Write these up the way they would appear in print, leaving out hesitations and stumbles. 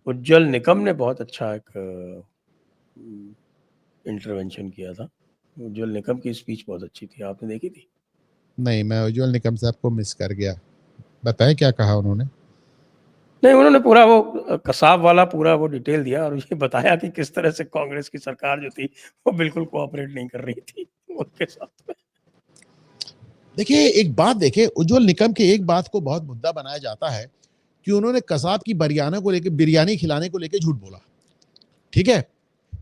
उज्ज्वल निकम ने बहुत अच्छा एक इंटरवेंशन किया था। उज्ज्वल निकम की स्पीच बहुत अच्छी थी, आपने देखी थी? नहीं, मैं उज्ज्वल निकम साहब को मिस कर गया। बताएं क्या कहा उन्होंने? नहीं, उन्होंने पूरा वो कसाब वाला पूरा वो डिटेल दिया और ये बताया कि किस तरह से कांग्रेस की सरकार जो थी वो बिल्कुल कोऑपरेट नहीं कर रही थी उनके साथ में। देखिए, एक बात देखिए, उज्ज्वल निकम के एक बात को बहुत मुद्दा बनाया जाता है कि उन्होंने कसाब की बिरयानी खिलाने को लेकर झूठ बोला। ठीक है,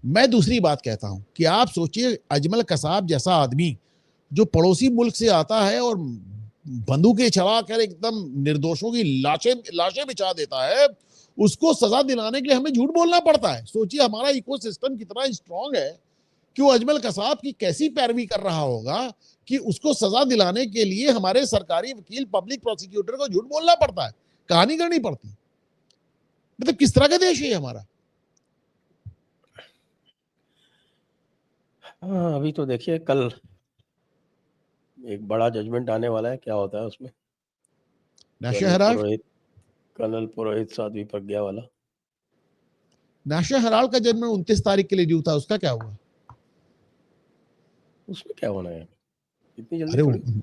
मैं दूसरी बात कहता हूं कि आप सोचिए, अजमल कसाब जैसा आदमी जो पड़ोसी मुल्क से आता है और बंदूकें चलाकर एकदम निर्दोषों की लाशें लाशें बिछा देता है, उसको सजा दिलाने के लिए हमें झूठ बोलना पड़ता है। सोचिए हमारा इकोसिस्टम कितना स्ट्रांग है कि वो अजमल कसाब की कैसी पैरवी कर रहा होगा कि उसको सजा दिलाने के लिए हमारे सरकारी वकील, पब्लिक प्रोसिक्यूटर को झूठ बोलना पड़ता है, कहानी करनी पड़ती। मतलब किस तरह का देश है हमारा? हाँ, अभी तो देखिए कल एक बड़ा जजमेंट आने वाला है, क्या होता है उसमें। नेशनल हेराल्ड कर्नल पुरोहित साध्वी प्रज्ञा वाला। नेशनल हेराल्ड का जन्म 29 तारीख के लिए ड्यू था, उसका क्या हुआ? उसमें क्या होना है, इतनी जल्दी अरे थोड़ी।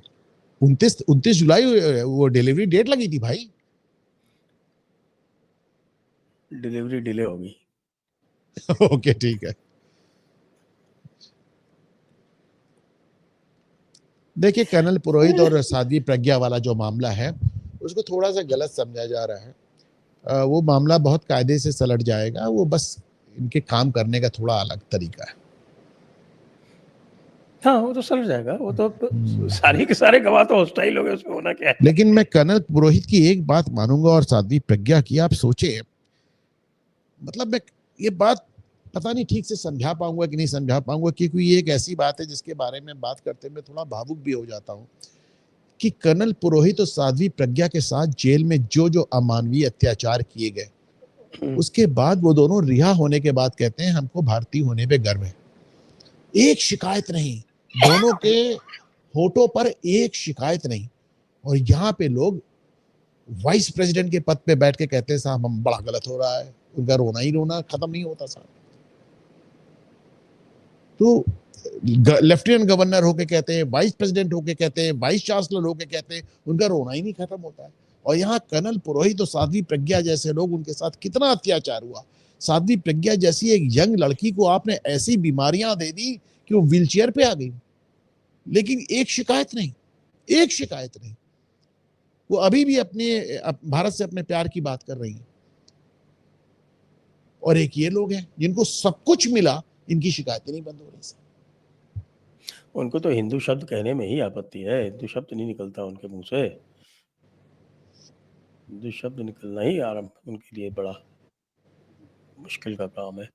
29 जुलाई वो डिलीवरी डेट लगी थी भाई। डिलीवरी डिले होगी। ओके, ठीक है। देखिए, कर्नल पुरोहित और साध्वी प्रज्ञा वाला जो मामला है उसको थोड़ा सा गलत समझा जा रहा है। वो मामला बहुत कायदे से सलट जाएगा, वो बस इनके काम करने का थोड़ा अलग तरीका है। हाँ, वो तो समझ जाएगा, वो तो सारे के सारे गवाह तो हॉस्टाइल हो गए, उसमें होना क्या है। लेकिन मैं कर्नल पुरोहित की एक बात मानूंगा और साध्वी प्रज्ञा की। आप सोचे, मतलब मैं ये बात पता नहीं ठीक से समझा पाऊंगा कि नहीं समझा पाऊंगा, क्योंकि ये एक ऐसी बात है जिसके बारे में बात करते मैं थोड़ा भावुक भी हो जाता हूं कि कर्नल पुरोहित और साध्वी प्रज्ञा के साथ जेल में जो जो अमानवीय अत्याचार किए गए, उसके बाद वो दोनों रिहा होने के बाद कहते हैं हमको भारतीय होने पे गर्व है। एक शिकायत नहीं, दोनों के होठों पर एक शिकायत नहीं। और यहाँ पे लोग वाइस प्रेसिडेंट के पद पे बैठ के कहते हैं साहब हम बड़ा गलत हो रहा है, उनका रोना ही रोना खत्म नहीं होता साहब। तो लेफ्टिनेंट गवर्नर होके कहते हैं, वाइस प्रेसिडेंट होके कहते हैं, वाइस चांसलर होके कहते हैं, उनका रोना ही नहीं खत्म होता है। और यहाँ कर्नल पुरोहित और साध्वी प्रज्ञा जैसे लोग, उनके साथ कितना अत्याचार हुआ। साध्वी प्रज्ञा जैसी एक यंग लड़की को आपने ऐसी बीमारियां दे दी कि वो व्हीलचेयर पे आ गई, लेकिन एक शिकायत नहीं, एक शिकायत नहीं। वो अभी भी अपने भारत से अपने प्यार की बात कर रही है। और एक ये लोग हैं जिनको सब कुछ मिला, इनकी शिकायतें नहीं बंद हो रही। उनको तो हिंदू शब्द कहने में ही आपत्ति है, हिंदू शब्द नहीं निकलता उनके मुंह से। हिंदू शब्द निकलना ही आरंभ उनके लिए बड़ा मुश्किल का काम है।